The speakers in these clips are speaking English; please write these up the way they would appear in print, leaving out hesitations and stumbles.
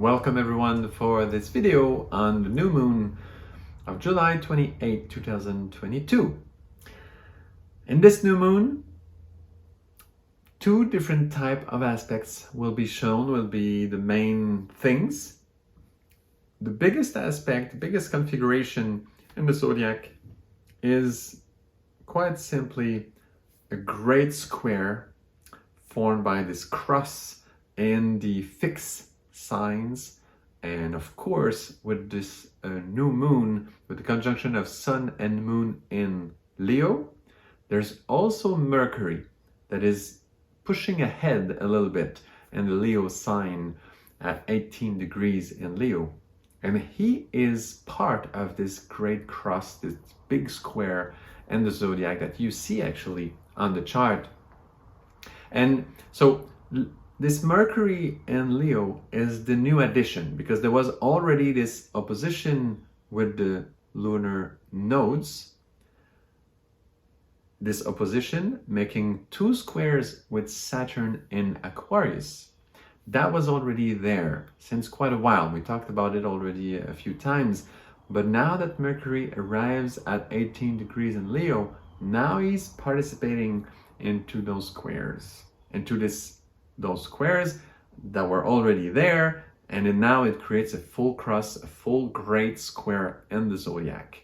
Welcome everyone for this video on the new moon of July 28, 2022. In this new moon, two different type of aspects will be shown, will be the main things. The biggest aspect, the biggest configuration in the zodiac is quite simply a great square formed by this cross and the fixed signs, and of course with this new moon, with the conjunction of Sun and Moon in Leo, there's also Mercury that is pushing ahead a little bit in the Leo sign at 18 degrees in Leo, and he is part of this great cross, this big square in the zodiac that you see actually on the chart. And so this Mercury in Leo is the new addition, because there was already this opposition with the lunar nodes. This opposition making two squares with Saturn in Aquarius. That was already there since quite a while. We talked about it already a few times. But now that Mercury arrives at 18 degrees in Leo, now he's participating into those squares, those squares that were already there, and then now it creates a full cross, a full great square in the zodiac.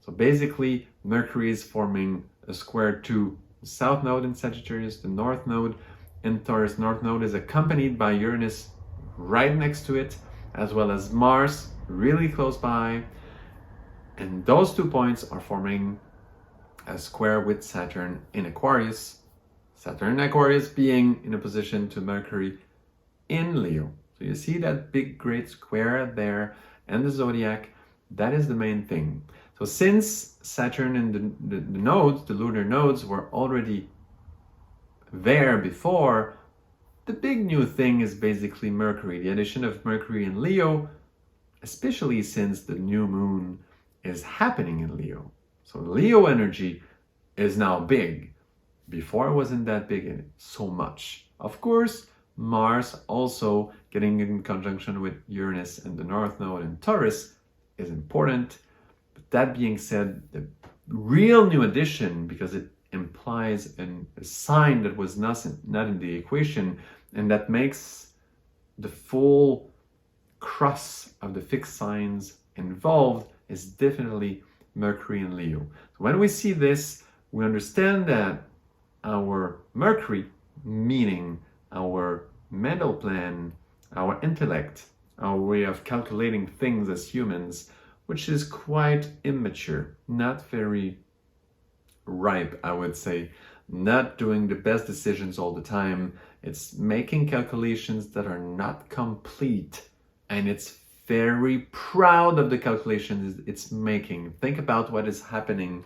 So basically, Mercury is forming a square to the South Node in Sagittarius, the North Node in Taurus. North Node is accompanied by Uranus right next to it, as well as Mars really close by. And those 2 points are forming a square with Saturn in Aquarius. Saturn in Aquarius being in a position to Mercury in Leo. So you see that big great square there in the zodiac. That is the main thing. So since Saturn and the nodes, the lunar nodes, were already there before, the big new thing is basically Mercury, the addition of Mercury in Leo, especially since the new moon is happening in Leo. So Leo energy is now big. Before it wasn't that big so much. Of course, Mars also getting in conjunction with Uranus and the North Node in Taurus is important. But that being said, the real new addition, because it implies a sign that was not in the equation, and that makes the full cross of the fixed signs involved, is definitely Mercury in Leo. So when we see this, we understand that our Mercury, meaning our mental plan, our intellect, our way of calculating things as humans, which is quite immature, not very ripe, I would say, not doing the best decisions all the time. It's making calculations that are not complete, and it's very proud of the calculations it's making. Think about what is happening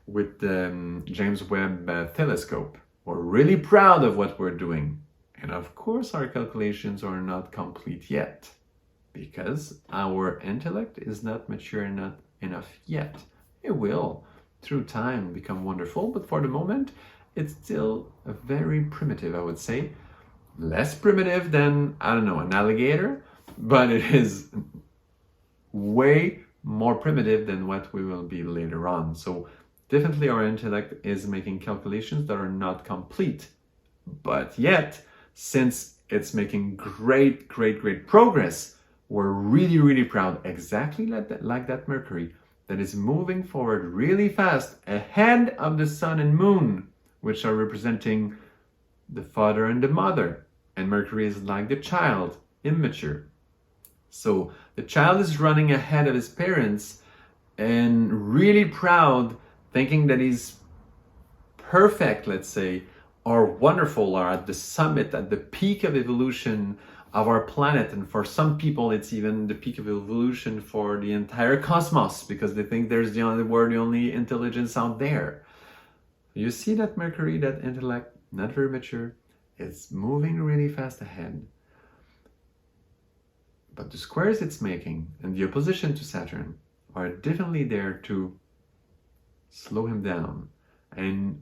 with the James Webb telescope. We're really proud of what we're doing. And of course our calculations are not complete yet, because our intellect is not mature enough yet. It will, through time, become wonderful, but for the moment, it's still a very primitive, I would say. Less primitive than, I don't know, an alligator, but it is way more primitive than what we will be later on. So definitely our intellect is making calculations that are not complete, but yet, since it's making great progress, we're really proud, exactly like that Mercury that is moving forward really fast ahead of the Sun and Moon, which are representing the father and the mother, and Mercury is like the child, immature. So the child is running ahead of his parents and really proud, thinking that he's perfect, let's say, or wonderful, or at the summit, at the peak of evolution of our planet. And for some people, it's even the peak of evolution for the entire cosmos, because they think we're the only intelligence out there. You see that Mercury, that intellect, not very mature, it's moving really fast ahead. But the squares it's making and the opposition to Saturn are definitely there to slow him down and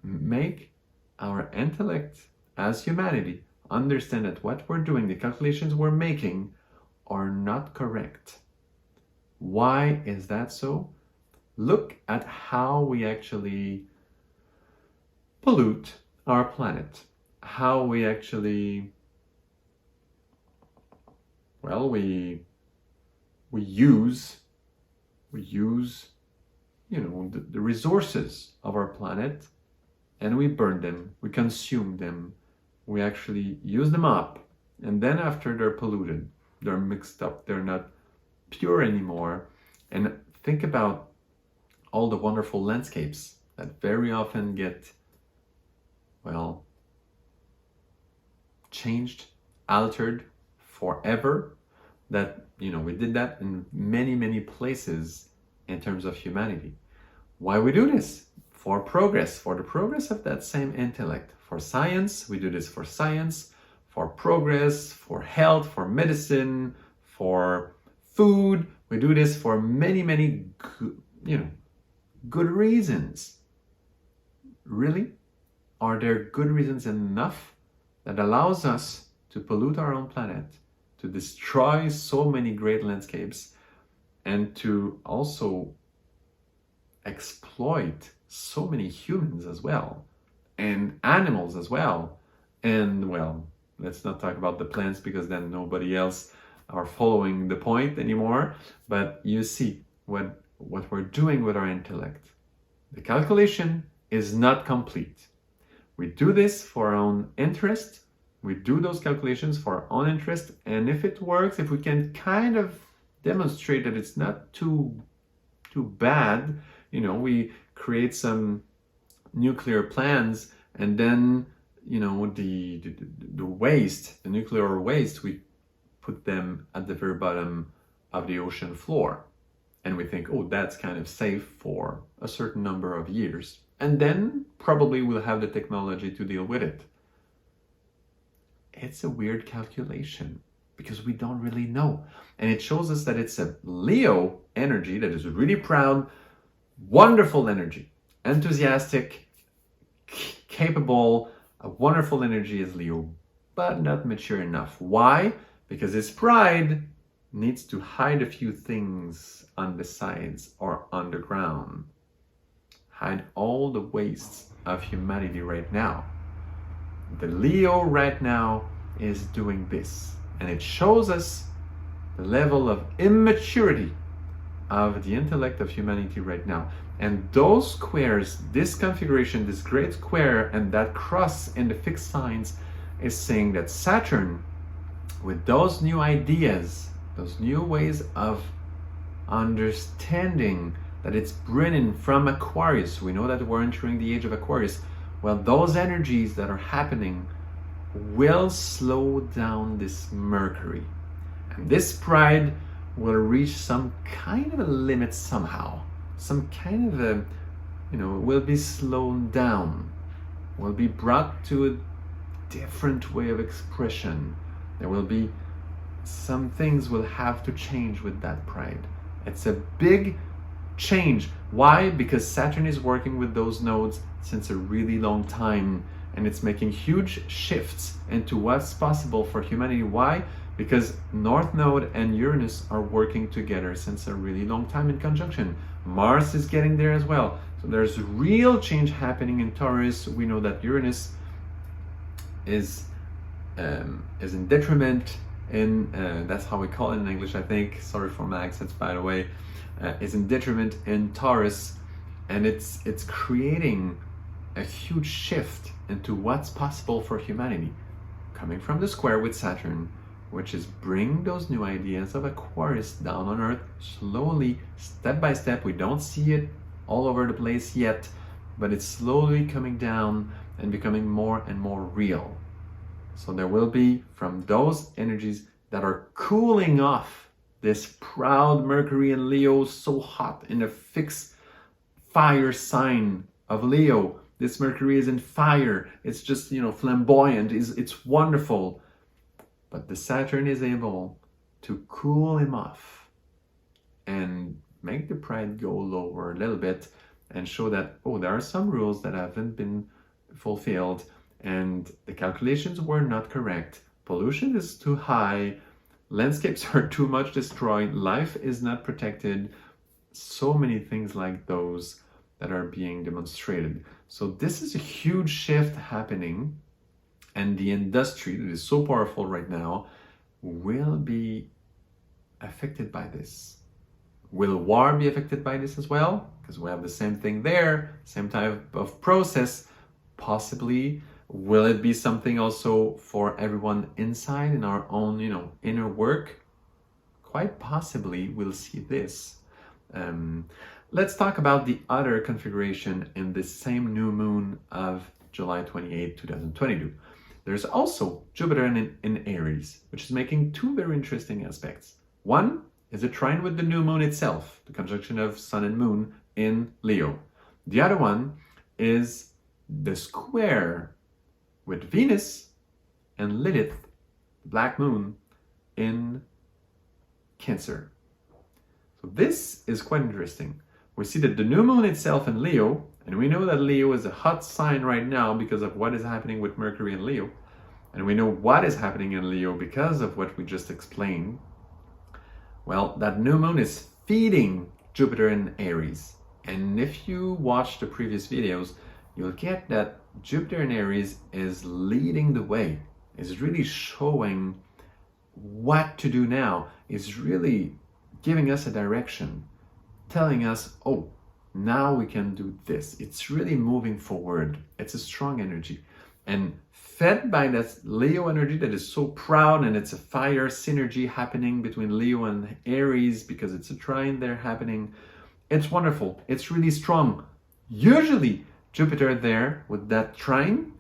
make our intellect as humanity understand that what we're doing, the calculations we're making, are not correct. Why is that so? Look at how we actually pollute our planet, how we actually, well, we use the resources of our planet, and we burn them, we consume them, we actually use them up, and then after they're polluted, they're mixed up, they're not pure anymore. And think about all the wonderful landscapes that very often get, well, changed, altered forever. That, we did that in many, many places in terms of humanity. Why we do this? For progress, for the progress of that same intellect. For science, we do this for science, for progress, for health, for medicine, for food. We do this for many, many, good reasons. Really? Are there good reasons enough that allows us to pollute our own planet, to destroy so many great landscapes, and to also exploit so many humans as well, and animals as well? And well, let's not talk about the plants, because then nobody else are following the point anymore. But you see what we're doing with our intellect. The calculation is not complete. We do this for our own interest. We do those calculations for our own interest. And if it works, if we can kind of demonstrate that it's not too bad, we create some nuclear plans, and then, the waste, the nuclear waste, we put them at the very bottom of the ocean floor. And we think, oh, that's kind of safe for a certain number of years. And then probably we'll have the technology to deal with it. It's a weird calculation because we don't really know. And it shows us that it's a Leo energy that is really proud, wonderful energy, enthusiastic, capable. A wonderful energy is Leo, but not mature enough. Why? Because his pride needs to hide a few things on the sides or underground. Hide all the wastes of humanity right now. The Leo right now is doing this, and it shows us the level of immaturity of the intellect of humanity right now. And those squares, this configuration, this great square, and that cross in the fixed signs is saying that Saturn, with those new ideas, those new ways of understanding that it's bringing from Aquarius, we know that we're entering the age of Aquarius. Well, those energies that are happening will slow down this Mercury. And this pride will reach some kind of a limit somehow. Some kind of a, will be slowed down, will be brought to a different way of expression. There will be some things will have to change with that pride. It's a big change. Why? Because Saturn is working with those nodes since a really long time, and it's making huge shifts into what's possible for humanity. Why? Because North Node and Uranus are working together since a really long time in conjunction. Mars is getting there as well. So there's real change happening in Taurus. We know that Uranus is in detriment in, that's how we call it in English, I think. Sorry for my accents, by the way. Is in detriment in Taurus, and it's creating a huge shift into what's possible for humanity, coming from the square with Saturn, which is bringing those new ideas of Aquarius down on Earth slowly, step by step. We don't see it all over the place yet, but it's slowly coming down and becoming more and more real. So there will be, from those energies that are cooling off this proud Mercury in Leo, so hot in the fixed fire sign of Leo. This Mercury is in fire. It's just, flamboyant. It's wonderful. But the Saturn is able to cool him off and make the pride go lower a little bit and show that, there are some rules that haven't been fulfilled. and the calculations were not correct. Pollution is too high, landscapes are too much destroyed, life is not protected. So many things like those that are being demonstrated. So this is a huge shift happening, and the industry that is so powerful right now will be affected by this. Will war be affected by this as well? Because we have the same thing there, same type of process. Possibly. Will it be something also for everyone inside in our own, inner work? Quite possibly we'll see this. Let's talk about the other configuration in this same new moon of July 28, 2022. There's also Jupiter in Aries, which is making two very interesting aspects. One is a trine with the new moon itself, the conjunction of Sun and Moon in Leo. The other one is the square with Venus and Lilith, the black moon, in Cancer. So this is quite interesting. We see that the new moon itself in Leo, and we know that Leo is a hot sign right now because of what is happening with Mercury in Leo, and we know what is happening in Leo because of what we just explained. Well, that new moon is feeding Jupiter in Aries. And if you watch the previous videos, you'll get that Jupiter in Aries is leading the way, is really showing what to do now, is really giving us a direction, telling us, oh, now we can do this. It's really moving forward. It's a strong energy. And fed by that Leo energy that is so proud, and it's a fire synergy happening between Leo and Aries because it's a trine there happening. It's wonderful. It's really strong. Usually Jupiter there with that trine,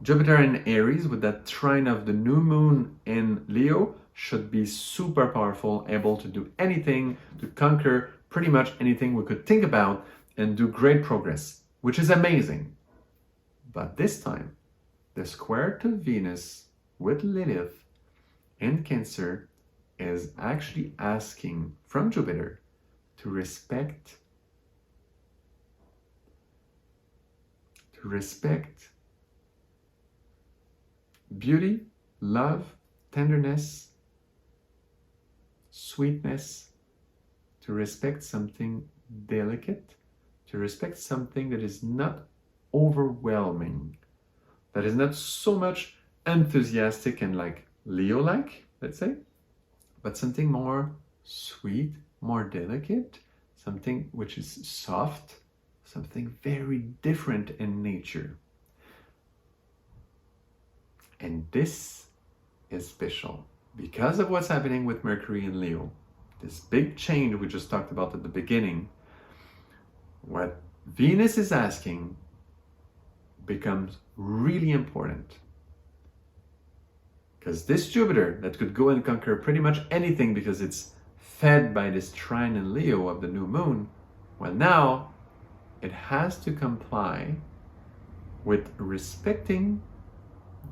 Jupiter in Aries with that trine of the new moon in Leo should be super powerful, able to do anything, to conquer pretty much anything we could think about and do great progress, which is amazing. But this time, the square to Venus with Lilith in Cancer is actually asking from Jupiter to respect beauty, love, tenderness, sweetness, to respect something delicate, to respect something that is not overwhelming, that is not so much enthusiastic and like Leo-like, let's say, but something more sweet, more delicate, something which is soft, something very different in nature. And this is special because of what's happening with Mercury and Leo. This big change we just talked about at the beginning, what Venus is asking becomes really important. Because this Jupiter that could go and conquer pretty much anything because it's fed by this trine in Leo of the new moon, well, now it has to comply with respecting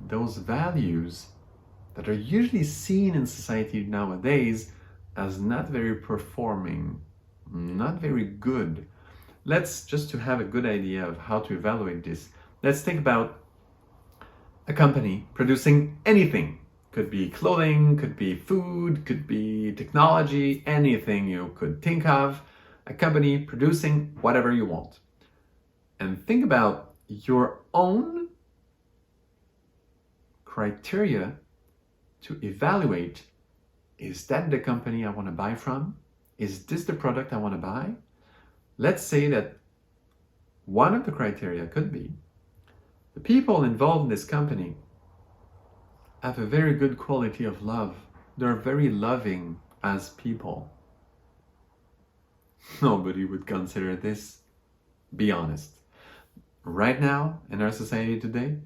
those values that are usually seen in society nowadays as not very performing, not very good. Let's just to have a good idea of how to evaluate this. Let's think about a company producing anything. Could be clothing, could be food, could be technology, anything you could think of. A company producing whatever you want. And think about your own criteria to evaluate, is that the company I want to buy from? Is this the product I want to buy? Let's say that one of the criteria could be the people involved in this company have a very good quality of love. They're very loving as people. Nobody would consider this. Be honest. Right now, in our society today,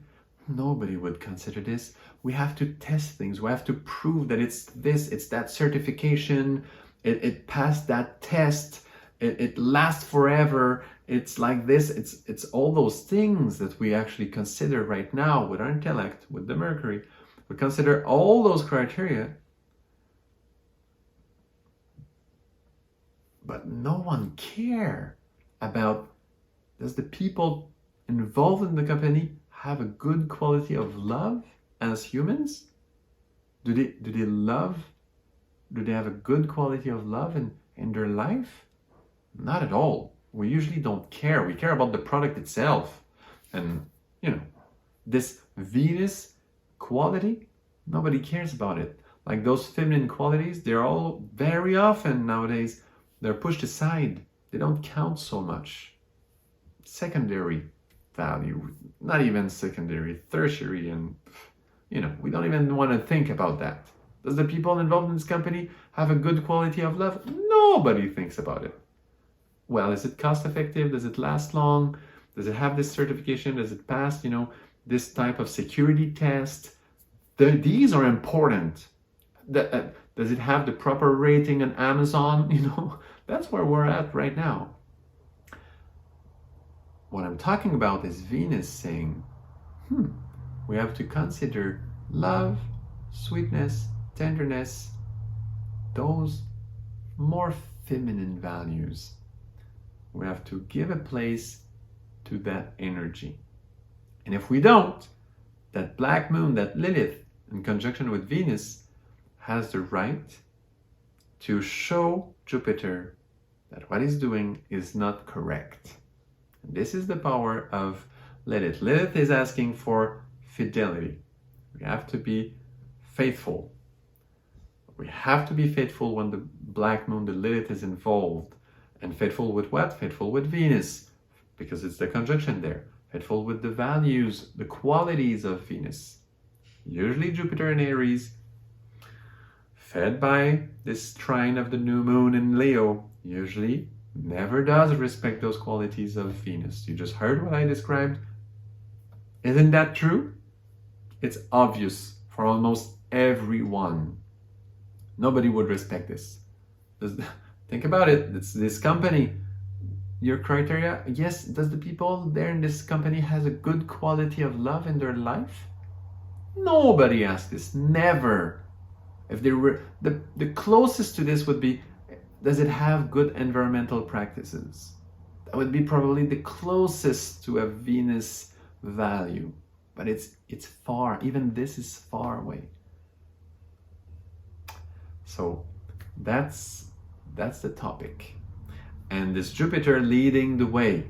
nobody would consider this. We have to test things. We have to prove that it's this, it's that certification, it passed that test, it lasts forever, it's like this, it's all those things that we actually consider right now with our intellect, with the Mercury. We consider all those criteria, but no one care about, does the people involved in the company have a good quality of love as humans? Do they love? Do they have a good quality of love in their life? Not at all. We usually don't care. We care about the product itself. And, this Venus quality, nobody cares about it. Like those feminine qualities, they're all very often nowadays, they're pushed aside. They don't count so much. Secondary value, not even secondary, tertiary, and, we don't even want to think about that. Does the people involved in this company have a good quality of love? Nobody thinks about it. Well, is it cost effective? Does it last long? Does it have this certification? Does it pass, this type of security test? These are important. Does it have the proper rating on Amazon? That's where we're at right now. What I'm talking about is Venus saying, we have to consider love, sweetness, tenderness, those more feminine values. We have to give a place to that energy. And if we don't, that black moon, that Lilith, in conjunction with Venus, has the right to show Jupiter that what he's doing is not correct. And this is the power of Lilith. Lilith is asking for fidelity. We have to be faithful. We have to be faithful when the black moon, the Lilith, is involved. And faithful with what? Faithful with Venus, because it's the conjunction there. Faithful with the values, the qualities of Venus. Usually Jupiter in Aries, fed by this trine of the new moon in Leo, usually never does respect those qualities of Venus. You just heard what I described. Isn't that true? It's obvious for almost everyone. Nobody would respect this. Think about it. It's this company. Your criteria, yes, does the people there in this company has a good quality of love in their life? Nobody asks this. Never. If they were the closest to this would be, does it have good environmental practices? That would be probably the closest to a Venus value. But it's far. Even this is far away. So that's the topic. And this Jupiter leading the way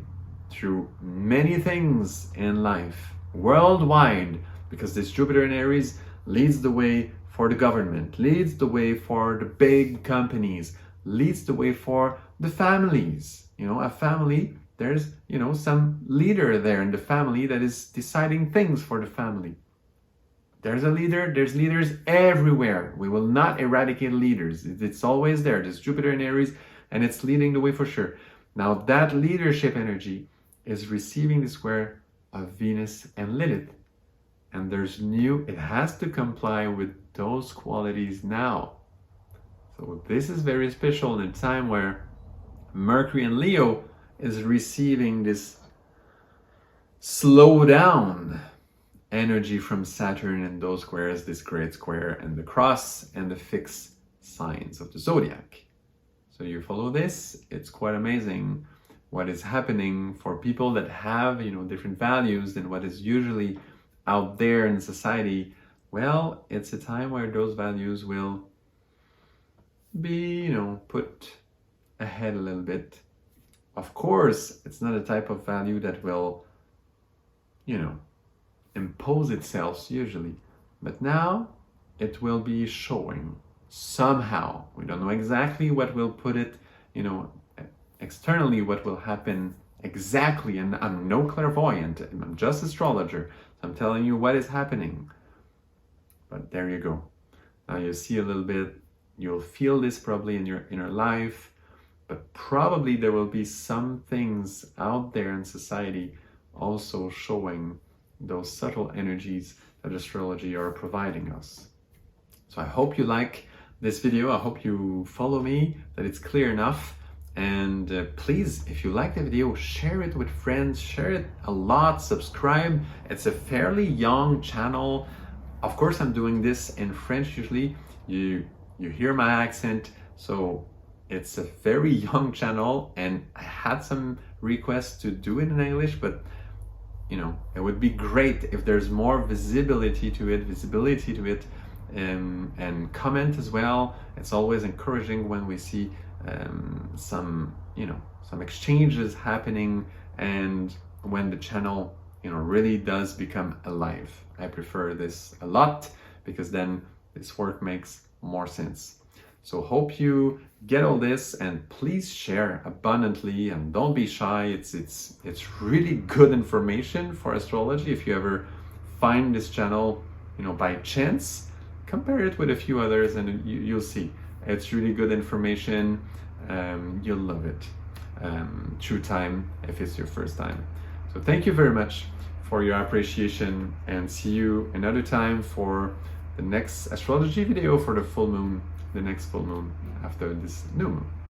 through many things in life, worldwide, because this Jupiter in Aries leads the way for the government, leads the way for the big companies, leads the way for the families. A family, there's, some leader there in the family that is deciding things for the family. There's a leader, there's leaders everywhere. We will not eradicate leaders. It's always there. There's Jupiter in Aries, and it's leading the way for sure. Now that leadership energy is receiving the square of Venus and Lilith. And it has to comply with those qualities now. So this is very special in a time where Mercury in Leo is receiving this slow down energy from Saturn and those squares, this great square and the cross and the fixed signs of the zodiac. So you follow this, it's quite amazing what is happening for people that have, different values than what is usually out there in society. Well, it's a time where those values will be, put ahead a little bit. Of course, it's not a type of value that will, impose itself usually. But now it will be showing somehow. We don't know exactly what will put it, externally what will happen exactly. And I'm no clairvoyant, I'm just astrologer. So I'm telling you what is happening. But there you go. Now you see a little bit, you'll feel this probably in your inner life, but probably there will be some things out there in society also showing those subtle energies that astrology are providing us. So I hope you like this video. I hope you follow me, that it's clear enough. And please, if you like the video, share it with friends, share it a lot, subscribe. It's a fairly young channel. Of course, I'm doing this in French usually. You hear my accent, so it's a very young channel, and I had some requests to do it in English, but it would be great if there's more visibility to it, and comment as well. It's always encouraging when we see some exchanges happening, and when the channel really does become alive. I prefer this a lot, because then this work makes more sense. So hope you get all this, and please share abundantly and don't be shy. It's really good information for astrology. If you ever find this channel by chance, compare it with a few others, and you'll see it's really good information. You'll love it through time, if it's your first time. So thank you very much for your appreciation, and see you another time for the next astrology video for the full moon, the next full moon after this new moon.